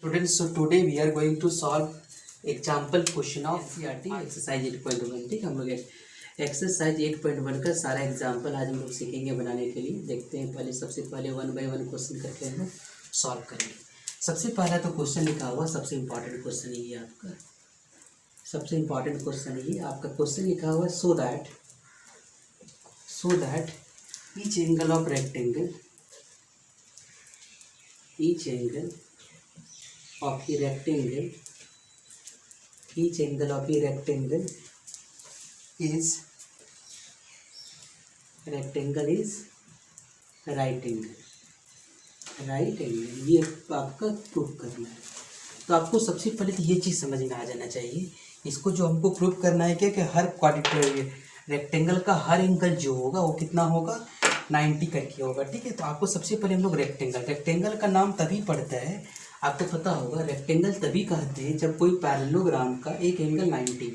Students, so today we are going to solve example question of NCERT exercise 8.1। ठीक है, हम लोग exercise 8.1 का सारा एग्जाम्पल आज हम लोग सीखेंगे बनाने के लिए। देखते हैं, पहले सबसे पहले 1 बाय 1 क्वेश्चन करके हम लोग सॉल्व करेंगे। सबसे पहला तो क्वेश्चन लिखा हुआ, सबसे इम्पॉर्टेंट क्वेश्चन ये आपका, सबसे इम्पॉर्टेंट क्वेश्चन ये आपका क्वेश्चन लिखा हुआ है, so that each angle of rectangle, each angle of the rectangle, each angle of the rectangle is right angle, ये आपका प्रूफ करना है। तो आपको सबसे पहले तो ये चीज़ समझ में आ जाना चाहिए, इसको जो हमको प्रूफ करना है क्या कि हर क्वाड्रेटिक रेक्टेंगल का हर एंगल जो होगा वो कितना होगा, 90 करके होगा। ठीक है, तो आपको सबसे पहले हम लोग रेक्टेंगल का नाम तभी पड़ता है, आपको पता होगा रेक्टेंगल तभी कहते हैं जब कोई पैरेललोग्राम का एक एंगल 90,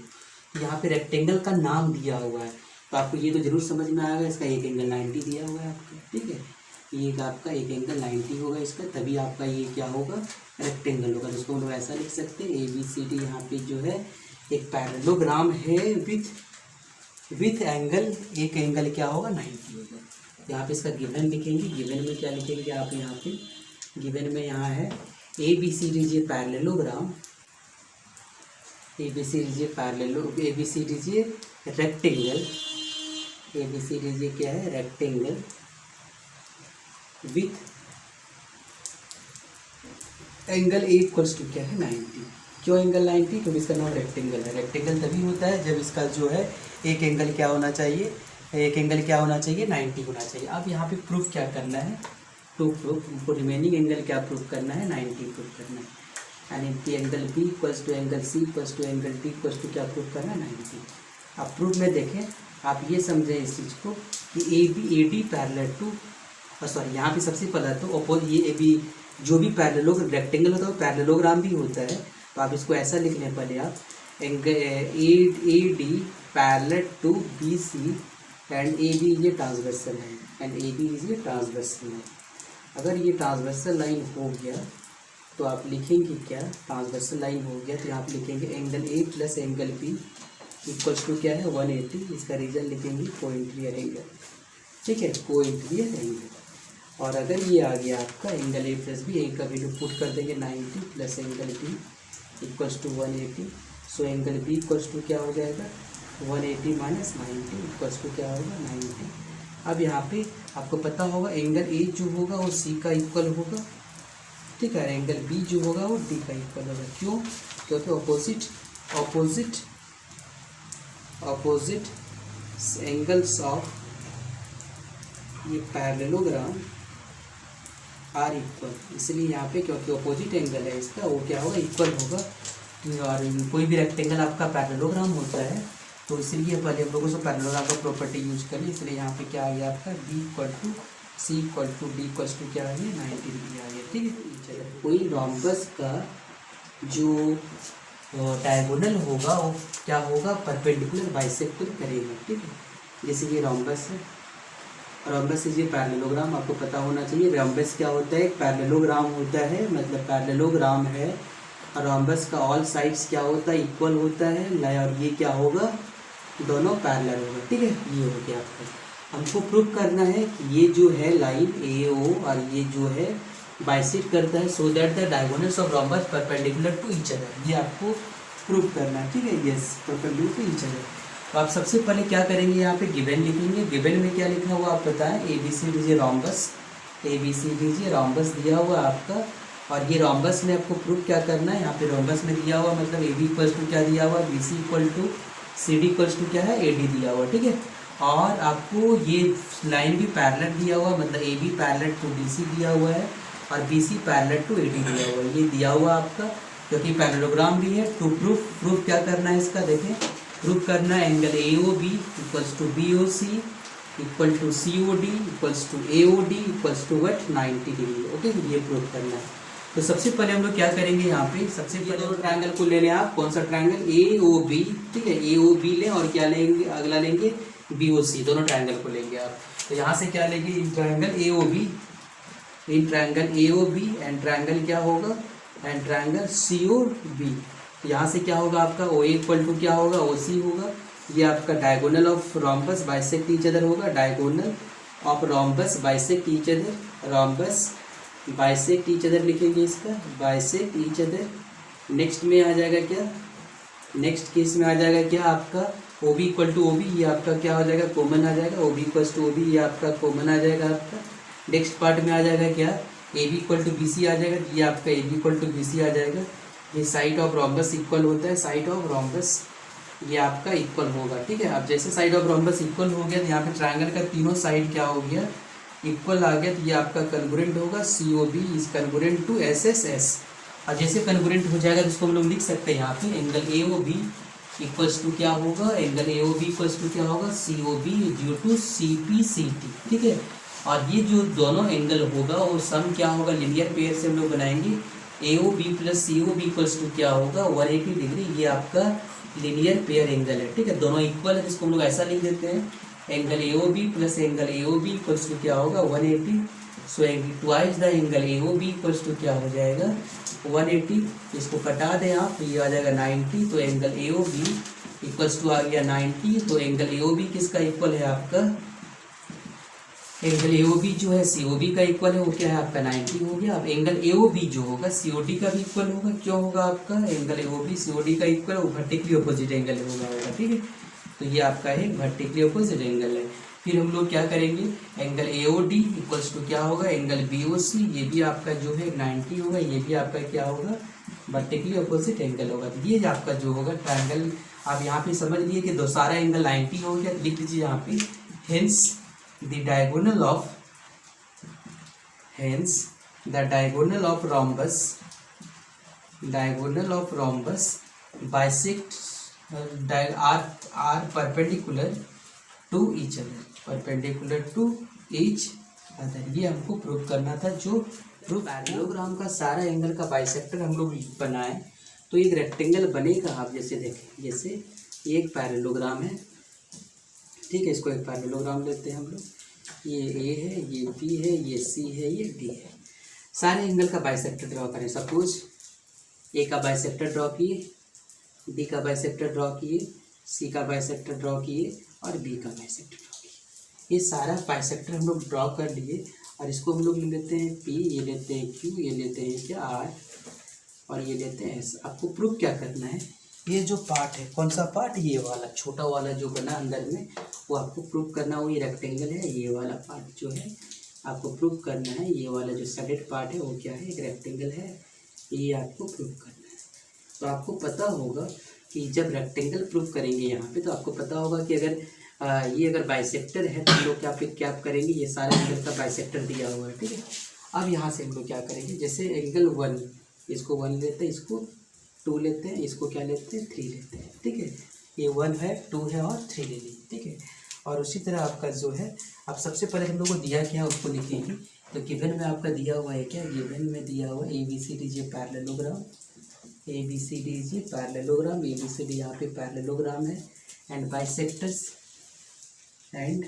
यहाँ पे रेक्टेंगल का नाम दिया हुआ है, तो आपको ये तो जरूर समझ में आएगा, इसका एक एंगल 90 दिया हुआ है आपका। ठीक है, ये आपका एक एंगल 90 होगा इसका, तभी आपका ये क्या होगा, रेक्टेंगल होगा। जिसको हम लोग ऐसा लिख सकते हैं, ABCD यहाँ पे जो है एक पैरेललोग्राम है विथ एंगल, एक एंगल क्या होगा, 90 होगा। यहाँ पे इसका गिवन लिखेंगे, गिवन में क्या लिखेंगे आप, यहाँ पे गिवन में यहाँ है ABCD ये पैरेललोग्राम, ABCD ये रेक्टेंगल, ABCD ये क्या है, rectangle with angle A equals to क्या है, 90। क्यों एंगल 90? क्योंकि इसका नाम रेक्टेंगल है। रेक्टेंगल तभी होता है जब इसका जो है एक एंगल क्या होना चाहिए, 90 होना चाहिए। अब यहाँ पे प्रूफ क्या करना है, टू प्रूफ, हमको रिमेनिंग एंगल क्या प्रूफ करना है, 90 प्रूफ करना है। यानी कि angle B equals to angle C equals to angle D equals to क्या प्रूफ करना है, 90। अब प्रूफ में देखें, आप ये समझें इस चीज़ को कि AD पैरेलल टू, सॉरी यहाँ पे सबसे पहला तो ये AB जो भी रेक्टेंगल होता है वो पैरेललोग्राम भी होता है, तो आप इसको ऐसा लिख लें पहले आप, angle AD parallel to BC and AB ये ट्रांसवर्सल है, एंड AB ये ट्रांसवर्सल है। अगर ये ट्रांसवर्सल लाइन हो गया तो आप लिखेंगे क्या, ट्रांसवर्सल लाइन हो गया तो आप लिखेंगे angle A plus angle B equals to क्या है, 180। इसका रीजन लिखेंगे कोइंट्रियर एंगल। ठीक है, कोइंट्रियर एंगल। और अगर ये आ गया आपका angle A plus B, A का वैल्यू पुट कर देंगे 90 plus angle B equals to 180। So angle B equals to क्या हो जाएगा, 180 माइनस 90 इक्वल्स टू क्या होगा, 90। अब यहाँ पे आपको पता होगा एंगल A जो होगा वो C का इक्वल होगा। ठीक है, एंगल B जो होगा वो D का इक्वल होगा। क्यों? क्योंकि ऑपोजिट एंगल्स ऑफ ये पैरेललोग्राम आर इक्वल, इसलिए यहाँ पे क्योंकि ऑपोजिट एंगल है इसका, वो क्या होगा, इक्वल होगा। और कोई भी रेक्टेंगल आपका पैरेललोग्राम होता है तो इसलिए पहले हम लोगों से पैरेललोग्राम का प्रॉपर्टी यूज करें, इसलिए यहाँ पे क्या आ गया आपका, B equal to C equal to D equal to क्या आ गया, 90 डिग्री आ गया। ठीक है, चलो कोई रोम्बस का जो डायगोनल होगा वो क्या होगा, परपेंडिकुलर बाइसेक्टर करेगा। ठीक है, जैसे ये रोम्बस है, रोम्बस से ये पैरेललोग्राम आपको पता होना चाहिए। रोम्बस क्या होता है, एक पैरेललोग्राम होता है, मतलब पैरेललोग्राम है, और रोम्बस का ऑल साइड्स क्या होता है, इक्वल होता है, और ये क्या होगा, दोनों पैरेलल होगा। ठीक है, ये हो गया आपका। हमको प्रूफ करना है कि ये जो है लाइन AO और ये जो है बाइसेक्ट करता है, so that the diagonals of rhombus perpendicular to each other, ये आपको प्रूफ करना है। ठीक है, yes, perpendicular to each other. तो आप सबसे पहले क्या करेंगे, यहाँ पे गिवन लिखेंगे। गिवन में क्या लिखा हुआ आप बताएं, ABCD ये रोम्बस दिया हुआ आपका, और ये रोम्बस में आपको प्रूफ क्या करना है, यहाँ पे रोम्बस में दिया हुआ मतलब AB इक्वल्स टू क्या दिया हुआ, BC equal to CD equals to क्या है, AD दिया हुआ। ठीक है, और आपको ये लाइन भी पैरेलल दिया हुआ, मतलब AB पैरेलल टू BC दिया हुआ है और BC पैरेलल टू AD दिया हुआ है, ये दिया हुआ आपका, क्योंकि पैरेललोग्राम भी है। टू प्रूफ क्या करना है इसका, देखें, प्रूफ करना है angle AOB equals to BOC equal to COD equals to AOD equals to 90 degree. Okay, ये प्रूफ करना है। तो सबसे पहले हम लोग क्या करेंगे, यहाँ पे सबसे पहले दोनों ट्रायंगल को ले लें आप। कौन सा ट्रायंगल, AOB। ठीक है, AOB लें और क्या लेंगे, अगला लेंगे BOC, दोनों ट्रायंगल को लेंगे आप। तो यहाँ से क्या लेंगे, in triangle AOB, in triangle AOB and triangle क्या होगा and triangle C O B, यहाँ से क्या होगा आपका ओ इक्वल टू क्या होगा ओ सी होगा, ये आपका diagonal of rhombus bisect each other होगा, diagonal of rhombus bisect each other, rhombus bisect each other लिखेंगे इसका, बाइसेक्ट ईच अदर। नेक्स्ट में आ जाएगा क्या, नेक्स्ट केस में आ जाएगा क्या आपका O B equal to O B, ये आपका क्या हो जाएगा कॉमन आ जाएगा, O B equal to O B ये आपका कॉमन आ जाएगा आपका। नेक्स्ट पार्ट में आ जाएगा क्या A B equal to B C आ जाएगा, ये आपका A B equal to B C आ जाएगा। ये साइड ऑफ रॉम्बस इक्वल होता है, साइड ऑफ रॉम्बस ये आपका इक्वल होगा, ठीक है। अब जैसे साइड ऑफ रॉम्बस इक्वल हो गया तो यहाँ पे ट्रायंगल का तीनों साइड क्या हो गया इक्वल आ गया, तो ये आपका कन्गुरेंट होगा C O B is congruent to S S S. और जैसे कन्गुरेंट हो जाएगा तो उसको हम लोग लिख सकते हैं यहाँ पे angle A O B equals to क्या होगा, angle A O B equals to क्या होगा C O B due to C P C T, ठीक है। और ये जो दोनों एंगल होगा वो सम क्या होगा लीनियर पेयर से हम लोग बनाएंगे, A O B plus C O B equals to क्या होगा 180 डिग्री, ये आपका लीनियर पेयर एंगल है, ठीक है। दोनों इक्वल है, इसको हम लोग ऐसा लिख देते हैं angle A O B plus angle A O B equals to क्या होगा 180। So angle twice the angle A O B equals to क्या हो जाएगा 180। इसको कटा दें आप तो ये आ जाएगा 90, तो angle A O B equals to आ गया 90। तो एंगल ए ओ बी किसका इक्वल है आपका, एंगल ए ओ बी जो है सी ओ बी का इक्वल है, वो क्या है आपका 90 हो गया। अब एंगल ए ओ बी जो होगा सी ओ डी का भी इक्वल होगा, क्यों होगा आपका angle A O B C O D का इक्वल वो वर्टिकली अपोजिट एंगल होगा, ठीक है। तो ये आपका एक वर्टिकली अपोजिट एंगल है। फिर हम लोग क्या करेंगे angle A O D equals to क्या होगा एंगल बी ओ सी, ये भी आपका जो है 90 होगा, ये भी आपका क्या होगा वर्टिकली अपोजिट एंगल होगा। तो ये आपका जो होगा ट्रायंगल, आप यहाँ पे समझ लिए कि दो सारा एंगल 90 हो गया, लिख लीजिए यहाँ पे hence the diagonal of rhombus bisect are perpendicular to each other। ये हमको प्रूव करना था। जो प्रूफ पैरेललोग्राम का सारा एंगल का बाइसेक्टर हम लोग बनाए तो एक रेक्टेंगल बनेगा। आप जैसे देखें, जैसे ये एक पैरेललोग्राम है, ठीक है, इसको एक पैरेललोग्राम लेते हैं हम लोग, ये ए है, ये बी है, ये सी है, ये डी है। सारे एंगल का बाइसेक्टर ड्रॉ करें। सपोज ए का बाइसेक्टर ड्रॉ किए, डी का बाइसेक्टर ड्रॉ किए, सी का बाइसेक्टर ड्रॉ किए और बी का बाइसेक्टर ड्रॉ किए। ये सारा बाइसेक्टर हम लोग ड्रॉ कर लिए और इसको हम लोग ले लेते हैं पी, ये लेते हैं क्यू, ये लेते हैं क्या आर और ये लेते हैं एस। आपको प्रूफ क्या करना है, ये जो पार्ट है, कौन सा पार्ट, ये वाला छोटा वाला जो बना अंदर में, वो आपको प्रूफ करना हो। ये रेक्टेंगल है, ये वाला पार्ट जो है आपको प्रूफ करना है। ये वाला जो सैडेड पार्ट है वो क्या है, एक रेक्टेंगल है, ये आपको प्रूफ करना है। तो आपको पता होगा कि जब रेक्टेंगल प्रूफ करेंगे यहाँ पे, तो आपको पता होगा कि अगर ये अगर बाइसेक्टर है तो हम लोग क्या करेंगे, ये सारे एंगल का बाइसेक्टर दिया हुआ है, ठीक है। अब यहाँ से हम लोग क्या करेंगे, जैसे एंगल 1, इसको 1 लेते हैं, इसको 2 लेते हैं, इसको क्या लेते हैं 3 लेते हैं, ठीक है। ये 1 है, 2 है और 3 ले लीजिए, ठीक है। और उसी तरह आपका जो है, अब सबसे पहले हम लोग को दिया क्या है उसको लिखेंगे। तो गिवन में आपका दिया हुआ है क्या, गिवन में दिया हुआ ए बी सी डी ये parallelogram, A B C D ये parallelogram, A B C D यहाँ पे पैरेललोग्राम है and bisectors and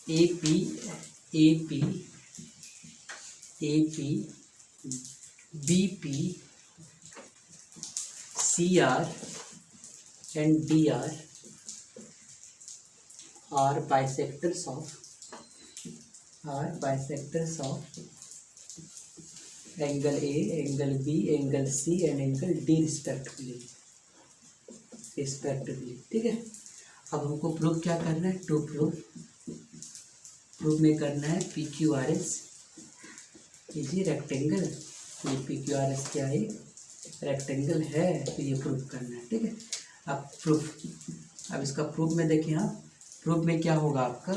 A P B P C R and D R bisectors of angle A, angle B, angle C and angle D respectively, ठीक है। अब हमको proof क्या करना है, टू प्रूफ में करना है P Q R S is a rectangle. ये पी क्यू आर एस क्या है, रेक्टेंगल है, तो ये प्रूफ करना है, ठीक है। अब इसका प्रूफ में देखें आप, प्रूफ में क्या होगा आपका,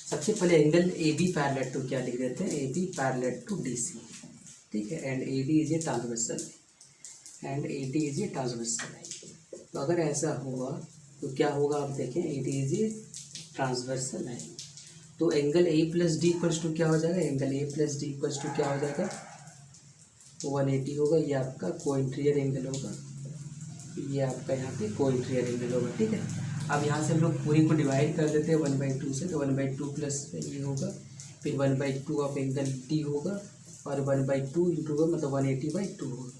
सबसे पहले angle A B parallel to क्या लिख देते हैं, A B parallel to D C, ठीक है। And A D is a transversal line. तो अगर ऐसा हुआ तो क्या होगा, आप देखें A D is a transversal line. तो angle A plus D equals to क्या हो जाएगा, angle A plus D equals to क्या हो जाएगा 180 होगा। ये आपका कोइंट्रियर एंगल होगा, ये आपका यहाँ पे कोइंट्रियर एंगल होगा, ठीक है। अब यहाँ से हम लोग पूरी को डिवाइड कर देते हैं 1/2 से, तो 1/2 प्लस ये होगा, फिर 1/2 ऑफ एंगल डी होगा, और 1/2 इंटू होगा मतलब 180/2 होगा।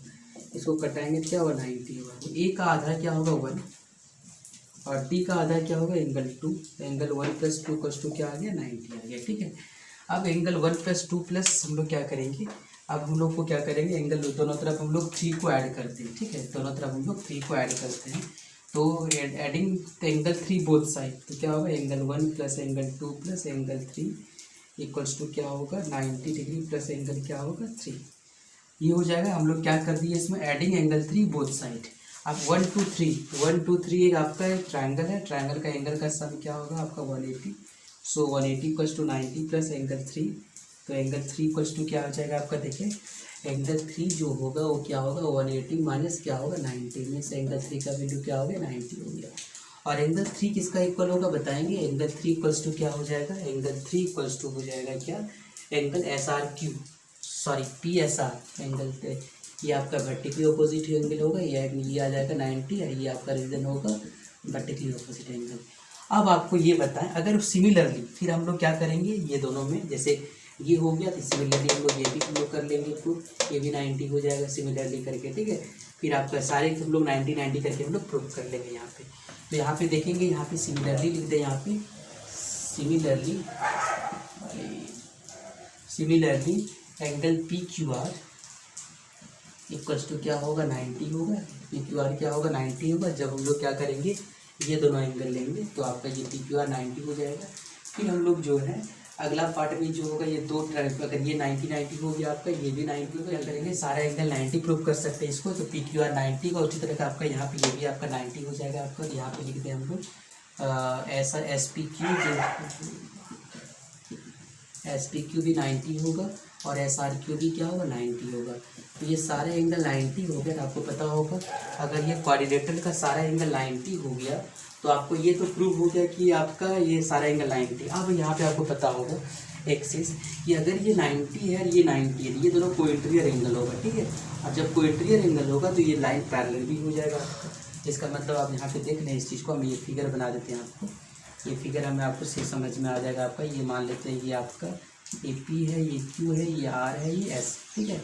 इसको कटाएंगे क्या होगा 90 होगा। तो ए का आधा क्या होगा 1 और डी का आधा क्या होगा एंगल 2। एंगल 1 + 2 = क्या आ गया 90 आ गया। ठीक है, अब एंगल 1 + 2 प्लस हम लोग क्या करेंगे, अब हम लोग को क्या करेंगे, एंगल दोनों तरफ हम लोग 3 को ऐड करते हैं। ठीक है, दोनों तरफ हम लोग 3 को ऐड करते हैं, तो एडिंग एंगल 3 बोथ साइड, तो क्या होगा एंगल 1 + एंगल 2 + एंगल 3 = क्या होगा 90 डिग्री प्लस एंगल क्या होगा 3। ये हो जाएगा। हम लोग क्या कर दिए इसमें, एडिंग एंगल 3 बोथ साइड। अब 1 2 3 एक आपका एक ट्रायंगल है, ट्रायंगल का एंगल का सम क्या होगा आपका 180। सो 180 = 90 प्लस एंगल 3, तो एंगल 3 = क्या हो जाएगा आपका, देखिए एंगल 3 जो होगा वो क्या होगा 180 माइनस क्या होगा 90, मीन्स एंगल 3 का वैल्यू क्या हो गया 90 हो गया। और एंगल 3 किसका इक्वल होगा बताएंगे, एंगल 3 = क्या हो जाएगा, एंगल 3 = हो जाएगा क्या, angle SRQ, sorry PSR angle, ये आपका वर्टिकली अपोजिट एंगल होगा, ये आ जाएगा 90 और ये आपका रीजन होगा वर्टिकली अपोजिट एंगल। अब आपको ये बताएं, अगर सिमिलरली फिर हम लोग क्या करेंगे, ये दोनों में जैसे ये हो गया तो सिमिलरली हम लोग ये भी हम लोग कर लेंगे प्रूफ, ये भी 90 हो जाएगा सिमिलरली करके। ठीक है, फिर आपका सारे हम लोग 90 करके हम लोग प्रूफ कर लेंगे यहाँ पे। तो यहाँ पे देखेंगे, यहाँ पे सिमिलरली लिख दें, यहाँ पे सिमिलरली एंगल PQR = क्या होगा 90 होगा, PQR क्या होगा 90 होगा। जब हम लोग क्या करेंगे, ये दोनों एंगल लेंगे तो आपका ये PQR 90 हो जाएगा। फिर हम लोग जो है अगला पार्ट में जो होगा, ये दो ट्रायंगल, अगर ये 90 हो गया आपका, ये भी 90 होगा, क्या करेंगे सारा एंगल 90 प्रूव कर सकते हैं इसको, तो PQR 90 का उसी तरह का आपका यहाँ पे ये भी आपका 90 हो जाएगा आपका। यहाँ पे लिख दें हम लोग ऐसा SPQ भी 90 होगा और SRQ भी क्या होगा 90 होगा। तो ये सारे एंगल 90 हो गया। आपको पता होगा अगर ये क्वाड्रिलेटरल का सारा एंगल 90 हो गया तो आपको ये तो प्रूव हो गया कि आपका ये सारा एंगल 90। अब यहाँ पे आपको पता होगा एक चीज़ कि अगर ये 90 है और ये 90 है, ये दोनों कोइंट्रियर एंगल होगा। ठीक है, और जब कोइंट्रियर एंगल होगा तो ये लाइन पैरेलल भी हो जाएगा आपका। इसका मतलब आप यहाँ पे देख लें इस चीज़ को, हम ये फिगर बना देते हैं आपको, ये फिगर हमें आपको से समझ में आ जाएगा आपका। ये मान लेते हैं ये आपका ये P है, ये Q है, ये R है, ये S। ठीक है,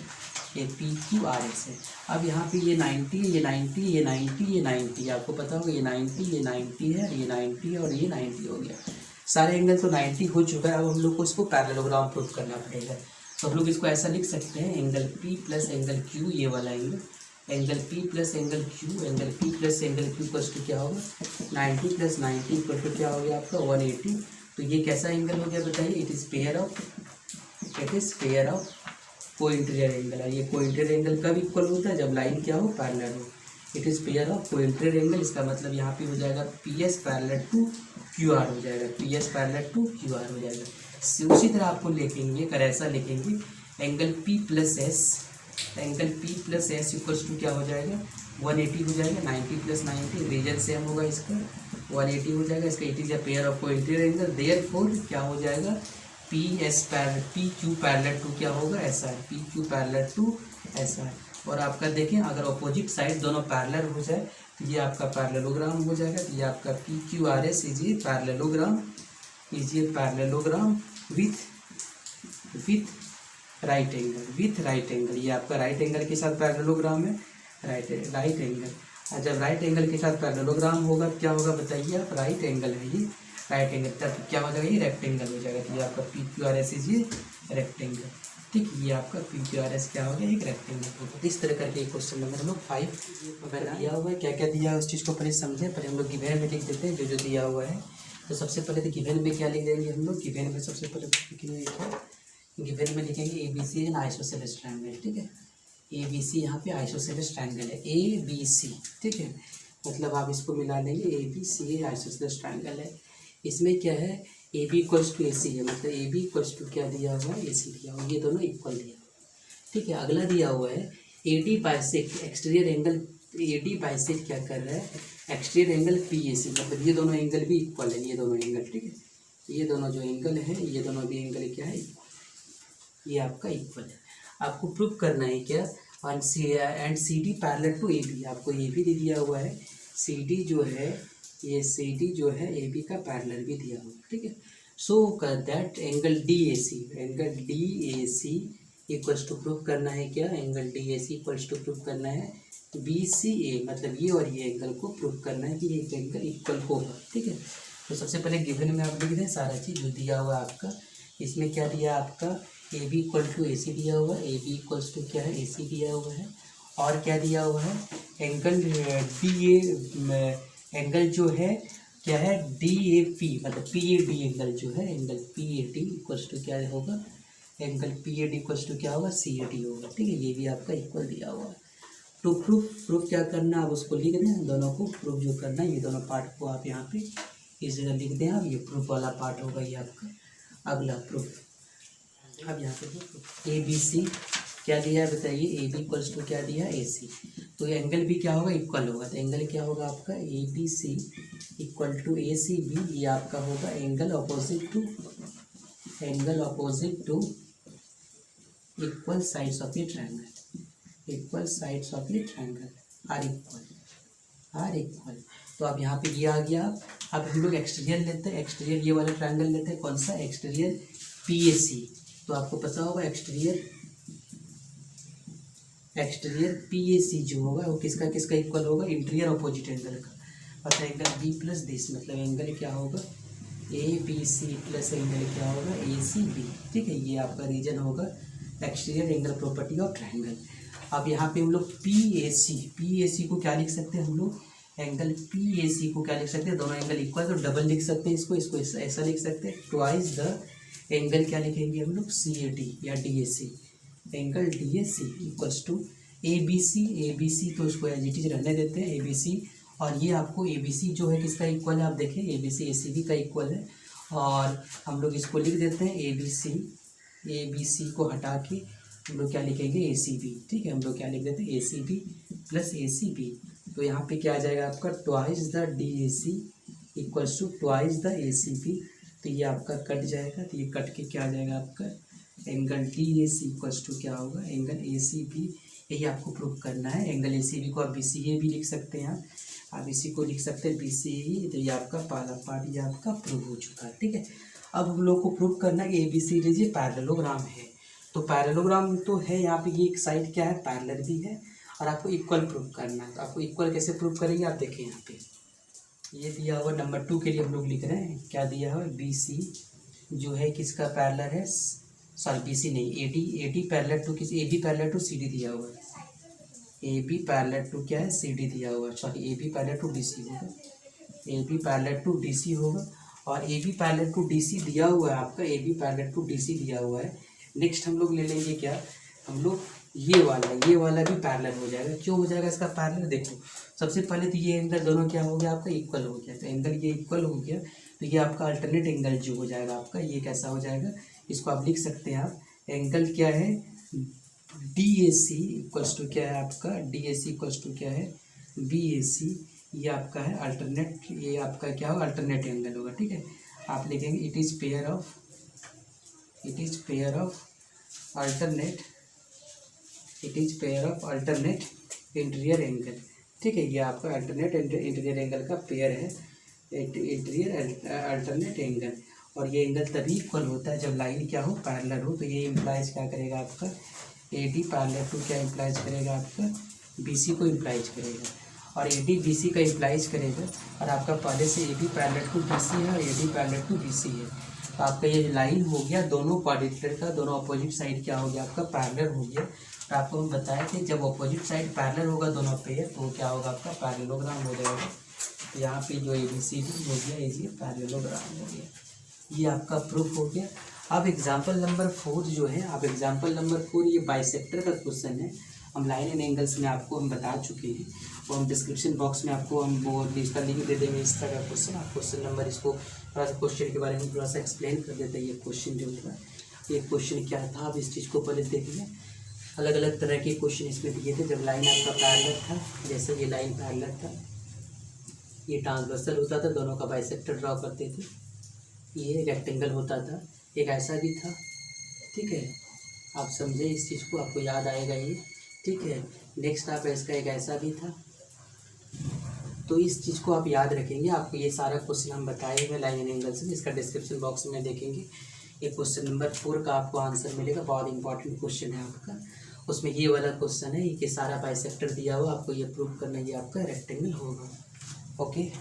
ये PQRS है। अब यहाँ पे ये 90 है, ये 90, ये 90, ये 90, आपको पता होगा ये 90, ये 90 है, ये 90 है और ये 90 हो गया। सारे एंगल तो 90 हो चुका है। अब हम लोग को इसको पैरेललोग्राम प्रूफ करना पड़ेगा। तो हम लोग इसको ऐसा लिख सकते हैं, एंगल P + एंगल Q, ये वाला angle, angle P + angle Q, angle P + angle Q = क्या होगा 90 + 90 = क्या हो गया आपका 180। तो ये कैसा एंगल हो गया बताइए, it is pair of cointerior angle है। ये कोइंट्रियर एंगल कब इक्वल होता है, जब लाइन क्या हो पैरेलल हो। It is pair of cointerior angle, इसका मतलब यहाँ पे हो जाएगा PS = QR हो जाएगा, PS = QR हो जाएगा। उसी तरह आपको लिखेंगे, अगर ऐसा लिखेंगे angle P + S, angle P + S = क्या हो जाएगा 180 हो जाएगा। 90 + 90 रीजन सेम होगा, इसका 180 हो जाएगा। इसका it is a pair of cointerior angle, therefore क्या हो जाएगा PQ = क्या होगा SR, PQ = SR। और आपका देखें अगर अपोजिट साइड दोनों पैरेलल हो जाए तो ये आपका पैरेललोग्राम हो जाएगा। तो ये आपका PQRS is a parallelogram with right angle, ये आपका राइट एंगल के साथ पैरेललोग्राम है, राइट एंगल। और जब राइट एंगल के साथ पैरेललोग्राम होगा क्या होगा बताइए आप, राइट एंगल है ये, राइट एंगल तब क्या हो जाएगा ये रेक्टेंगल हो जाएगा। तो ये आपका PQRS इज ये रेक्टेंगल। ठीक, ये आपका PQRS क्या हो गया एक रेक्टेंगल होगा। इस तरह करके क्वेश्चन नंबर हम लोग 5 वगैरह दिया हुआ है। क्या क्या दिया है उस चीज़ को पहले समझें, पहले हम लोग गिवन में लिख देते हैं जो जो दिया हुआ है। तो सबसे पहले तो गिवन में क्या लिख देंगे हम लोग, गिवन में सबसे पहले गिवन में लिखेंगे ABC एन आइसोसेलेस ट्रायंगल। ठीक है, ABC यहाँ पे आइसोसेलेस ट्रायंगल है ABC। ठीक है, मतलब आप इसको मिला लेंगे ABC आइसोसेलेस ट्रायंगल है। इसमें क्या है AB = AC है, मतलब AB = क्या दिया हुआ है AC दिया हुआ है, ये दोनों इक्वल दिया हुआ है। ठीक है, अगला दिया हुआ है AD bisect exterior angle, AD bisect क्या कर रहा है एक्सटीरियर एंगल PAC, मतलब ये दोनों एंगल भी इक्वल है, ये दोनों एंगल। ठीक है, ये दोनों जो एंगल है ये दोनों भी एंगल क्या है ये आपका इक्वल है। आपको प्रूफ करना है क्या, एंड CD = AB, आपको ये भी दे दिया हुआ है CD जो है ये सी डी जो है ए बी का पैरेलल भी दिया हुआ, ठीक है। So that angle D A C equals to prove करना है क्या, angle D A C equals to prove करना है बी सी ए, मतलब ये और ये एंगल को प्रूव करना है कि ये एंगल इक्वल होगा, ठीक है। तो सबसे पहले गिवन में आप लिख दें सारा चीज़ जो दिया हुआ आपका, इसमें क्या दिया आपका, A B equal to A सी दिया हुआ है, ए बी इक्वल्स टू क्या है ए सी दिया हुआ है, और क्या दिया हुआ है एंगल डी ए, एंगल जो है क्या है डी ए पी, मतलब पी ए डी एंगल जो है, angle P A D equals to क्या होगा, angle P A D equals to क्या होगा सी ए डी होगा, ठीक है। ये भी आपका इक्वल दिया हुआ है। टू प्रूफ क्या करना, आप उसको लिख दें, दोनों को प्रूफ जो करना है, ये दोनों पार्ट को आप यहाँ पे इस जगह लिख दें आप, ये प्रूफ वाला पार्ट होगा ये आपका अगला प्रूफ। अब यहाँ पे ए बी सी क्या दिया है बताइए, ए बी इक्वल्स टू क्या दिया ए सी, तो एंगल भी क्या होगा इक्वल होगा, तो एंगल क्या होगा आपका A B C equal to A C B, ये आपका होगा angle opposite to equal sides of a triangle, equal sides of a triangle are equal. तो अब यहाँ पे ये आ गया। अब हम लोग एक्सटीरियर लेते हैं, एक्सटीरियर ये वाला ट्रायंगल लेते हैं, कौन सा एक्सटीरियर पी ए सी, तो आपको पता होगा एक्सटीरियर पी ए सी जो होगा वो किसका इक्वल होगा, इंटीरियर अपोजिट एंगल का, मतलब एंगल बी प्लस दिस, मतलब एंगल क्या होगा A B C plus angle क्या होगा ए सी बी, ठीक है। ये आपका रीजन होगा exterior angle property of triangle. अब यहाँ पे हम लोग पी ए सी को क्या लिख सकते हैं हम लोग, एंगल पी ए सी को क्या लिख सकते हैं, दोनों एंगल इक्वल, तो डबल लिख सकते हैं इसको ऐसा लिख सकते हैं, ट्वाइस द एंगल क्या लिखेंगे हम लोग सी ए डी या D A C, angle D A C equals to A B C, तो इसको एज इट इज रहने देते हैं ए बी सी, और ये आपको ए बी सी जो है किसका इक्वल है, आप देखें ए बी सी बी का इक्वल है, और हम लोग इसको लिख देते हैं ए बी सी को हटा के हम लोग क्या लिखेंगे ए सी बी, ठीक है। हम लोग क्या लिख देते हैं A C B plus A C B, तो यहाँ पे क्या आ जाएगा आपका twice the D A C equals to twice the A C B, तो ये आपका कट जाएगा, तो ये कट के क्या आ जाएगा आपका angle D A C equals to क्या होगा एंगल ए सी बी, यही आपको प्रूव करना है। एंगल ए सी बी को आप बी सी ए भी लिख सकते हैं, आप इसी को लिख सकते हैं बी सी ए, तो ये आपका पहला पार्ट ये आपका प्रूव हो चुका है, ठीक है। अब हम लोग को प्रूव करना है कि ए बी सी डी ये पैरेललोग्राम है, तो पैरेललोग्राम तो है यहाँ पे, ये एक साइड क्या है पैरेलल भी है, और आपको इक्वल प्रूव करना है। तो आपको इक्वल कैसे प्रूव करेंगे, आप देखिए यहाँ पे ये दिया हुआ नंबर 2 के लिए हम लोग लिख रहे हैं, क्या दिया हुआ बी सी जो है किसका पैरेलल है, सॉरी बी सी नहीं ए डी पैरेलल टू किस, A B parallel to C D दिया हुआ है, ए बी पैरेलल टू क्या है सी डी दिया हुआ है, sorry A B parallel to D C होगा, A B parallel to D C होगा, और A B parallel to D C दिया हुआ है आपका, A B parallel to D C दिया हुआ है। नेक्स्ट हम लोग ले लेंगे क्या, हम लोग ये वाला भी पैरेलल हो जाएगा। क्यों हो जाएगा इसका पैरेलल, देखो सबसे पहले तो ये एंगल दोनों क्या हो गया आपका इक्वल हो गया, तो एंगल ये इक्वल हो गया, तो ये आपका अल्टरनेट एंगल जो हो जाएगा आपका, ये कैसा हो जाएगा, इसको आप लिख सकते हैं आप एंगल क्या है D A C equals to क्या है आपका D A C equals to क्या है बी ए सी, ये आपका है अल्टरनेट, ये आपका क्या होगा अल्टरनेट एंगल होगा, ठीक है। आप लिखेंगे it is pair of alternate interior angle, ठीक है। ये आपका अल्टरनेट इंटीरियर एंगल का पेयर है, इंटीरियर अल्टरनेट एंगल, और ये एंगल तभी इक्वल होता है जब लाइन क्या हो पैरेलल हो, तो ये इम्प्लाइज क्या करेगा आपका ए डी पैरेलल टू क्या इम्प्लाइज करेगा आपका बी सी को इम्प्लाइज करेगा, और ए डी बी सी का इम्प्लाइज करेगा, और आपका पहले से A B parallel to B C है और A D parallel to B C है, तो आपका ये लाइन हो गया दोनों क्वाड्रिलेटरल का, दोनों अपोजिट साइड क्या हो गया आपका पैरेलल हो गया। और आपको हम बताया कि जब अपोजिट साइड पैरेलल होगा दोनों पेयर तो क्या होगा आपका पैरेललोग्राम हो जाएगा। तो यहाँ पे जो ए बी सी डी हो गया ये पैरेललोग्राम हो गया, ये आपका प्रूफ हो गया। अब एग्जाम्पल नंबर 4 जो है, अब एग्जाम्पल नंबर 4 ये बाइसेक्टर का क्वेश्चन है। हम लाइन एंड एंगल्स में आपको हम बता चुके हैं, वो हम डिस्क्रिप्शन बॉक्स में आपको हम वो इसका लिंक दे देंगे इस तरह का क्वेश्चन। आप क्वेश्चन नंबर इसको थोड़ा सा क्वेश्चन के बारे में थोड़ा सा एक्सप्लेन कर देते हैं। ये क्वेश्चन जो था ये क्वेश्चन क्या था, आप इस चीज़ को पहले देखिए। अलग अलग तरह के क्वेश्चन इसमें दिए थे। जब लाइन आपका पैरेलल था, जैसे ये लाइन पैरेलल था, ये ट्रांसवर्सल होता था, दोनों का बाइसेक्टर ड्रॉ करते थे, ये रेक्टेंगल होता था, एक ऐसा भी था, ठीक है। आप समझे इस चीज़ को, आपको याद आएगा ये, ठीक है। नेक्स्ट आप इसका एक ऐसा भी था, तो इस चीज़ को आप याद रखेंगे। आपको ये सारा क्वेश्चन हम बताए हुए लाइन एंड एंगल से, इसका डिस्क्रिप्शन बॉक्स में देखेंगे। ये क्वेश्चन नंबर 4 का आपको आंसर मिलेगा, बहुत इंपॉर्टेंट क्वेश्चन है आपका। उसमें ये वाला क्वेश्चन है, ये सारा बाइसेक्टर दिया हुआ, आपको ये प्रूव करना, ये आपका रेक्टेंगल होगा। ओके।